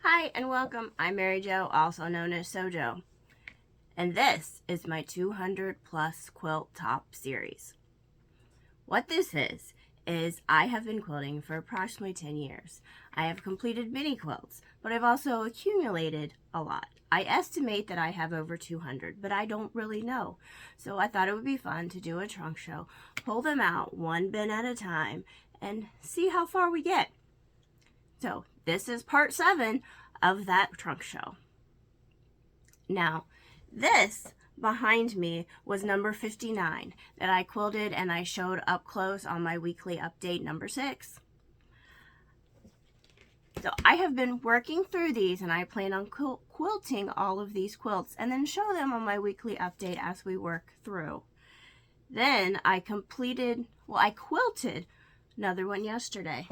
Hi and welcome. I'm Mary Jo, also known as Sojo, and this is my 200 plus quilt top series. What this is I have been quilting for approximately 10 years. I have completed many quilts, but I've also accumulated a lot. I estimate that I have over 200, but I don't really know. So I thought it would be fun to do a trunk show, pull them out one bin at a time, and see how far we get. So this is part 7 of that trunk show. Now, this behind me was number 59 that I quilted and I showed up close on my weekly update number 6. So I have been working through these and I plan on quilting all of these quilts and then show them on my weekly update as we work through. Then I quilted another one yesterday,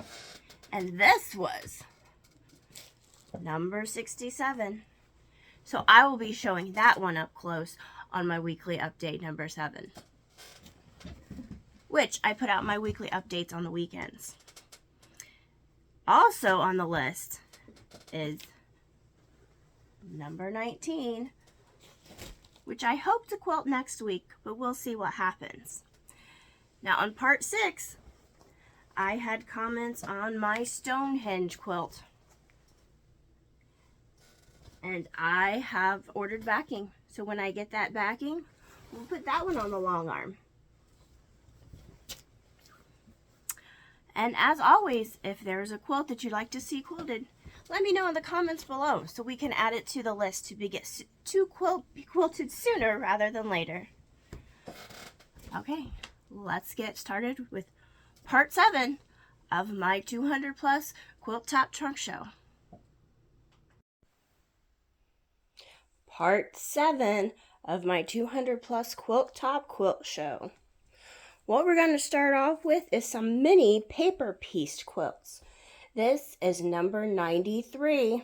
and this was number 67. So I will be showing that one up close on my weekly update number 7, which I put out my weekly updates on the weekends. Also on the list is number 19, which I hope to quilt next week, but we'll see what happens. Now on part 6, I had comments on my Stonehenge quilt. And I have ordered backing. So when I get that backing, we'll put that one on the long arm. And as always, if there's a quilt that you'd like to see quilted, let me know in the comments below so we can add it to the list to be quilted sooner rather than later. Okay, let's get started with part 7 of my 200 plus quilt top trunk show. Part 7 of my 200 plus quilt top quilt show. What we're going to start off with is some mini paper pieced quilts. This is number 93,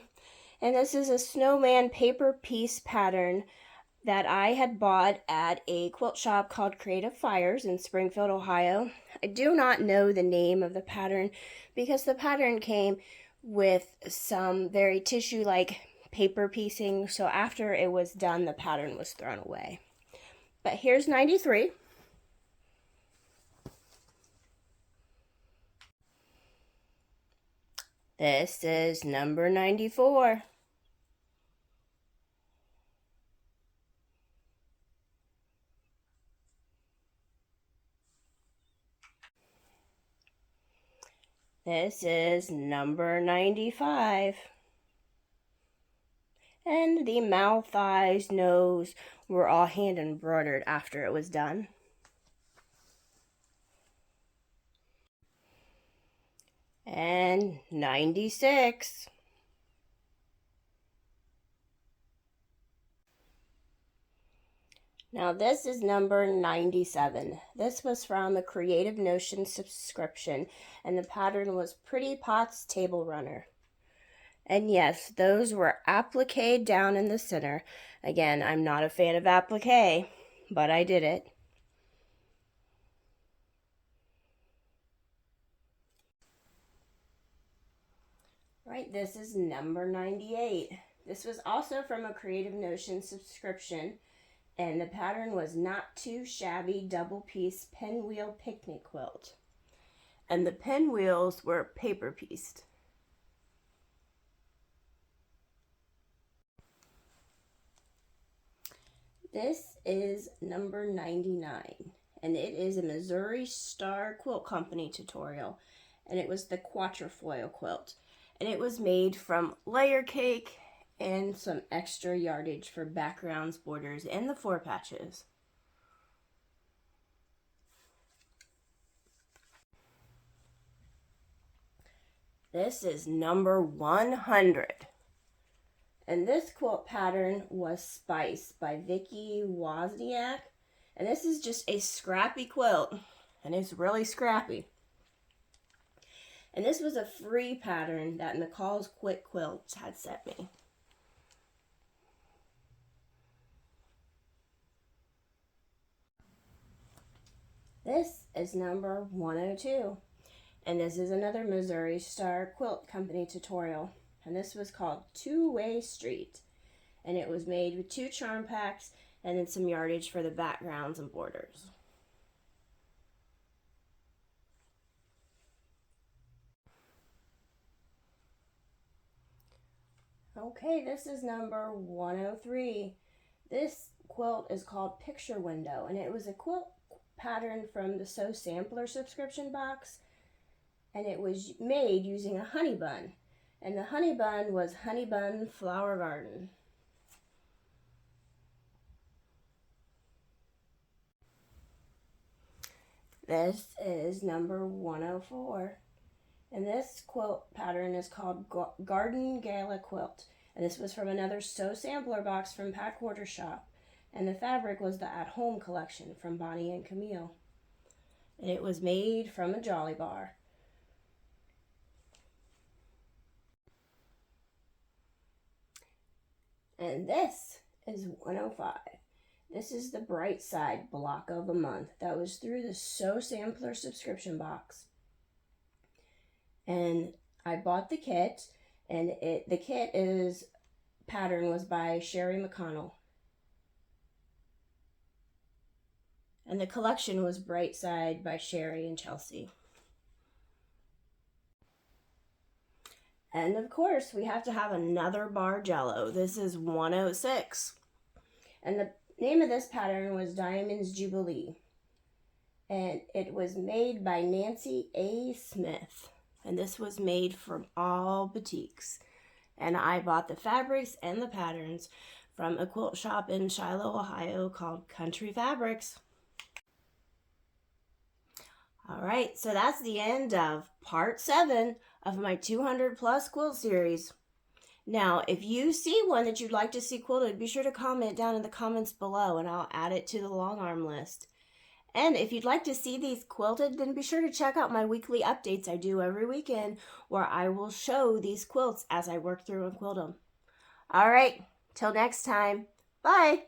and this is a snowman paper piece pattern that I had bought at a quilt shop called Creative Fires in Springfield, Ohio. I do not know the name of the pattern because the pattern came with some very tissue-like paper piecing, so after it was done, the pattern was thrown away. But here's 93. This is number 94. This is number 95. And the mouth, eyes, nose were all hand embroidered after it was done. And 96. Now this is number 97. This was from a Creative Notion subscription, and the pattern was Pretty Pots Table Runner. And yes, those were appliqué down in the center. Again, I'm not a fan of appliqué, but I did it. Right, this is number 98. This was also from a Creative Notion subscription, and the pattern was Not Too Shabby Double Piece Pinwheel Picnic Quilt. And the pinwheels were paper pieced. This is number 99, and it is a Missouri Star Quilt Company tutorial, and it was the quatrefoil quilt, and it was made from layer cake and some extra yardage for backgrounds, borders, and the 4 patches. This is number 100. And this quilt pattern was Spice by Vicki Wozniak. And this is just a scrappy quilt, and it's really scrappy. And this was a free pattern that McCall's Quick Quilts had sent me. This is number 102. And this is another Missouri Star Quilt Company tutorial. and this was called Two-Way Street. And it was made with 2 charm packs and then some yardage for the backgrounds and borders. Okay, this is number 103. This quilt is called Picture Window, and it was a quilt pattern from the Sew Sampler subscription box, and it was made using a honey bun, and the honey bun was Honey Bun Flower Garden. This is number 104. And this quilt pattern is called Garden Gala Quilt. And this was from another Sew Sampler box from Pat Quarter Shop. And the fabric was the At Home collection from Bonnie and Camille. And it was made from a Jolly Bar. And this is 105. This is the Bright Side Block of the Month. That was through the Sew Sampler subscription box. And I bought the kit, and the kit pattern was by Sherry McConnell. And the collection was Bright Side by Sherry and Chelsea. And of course, we have to have another bar jello. This is 106. And the name of this pattern was Diamonds Jubilee. And it was made by Nancy A. Smith. And this was made from all boutiques. And I bought the fabrics and the patterns from a quilt shop in Shiloh, Ohio called Country Fabrics. All right, so that's the end of part 7 of my 200 plus quilt series. Now, if you see one that you'd like to see quilted, be sure to comment down in the comments below and I'll add it to the long arm list. And if you'd like to see these quilted, then be sure to check out my weekly updates I do every weekend where I will show these quilts as I work through and quilt them. All right, till next time, bye.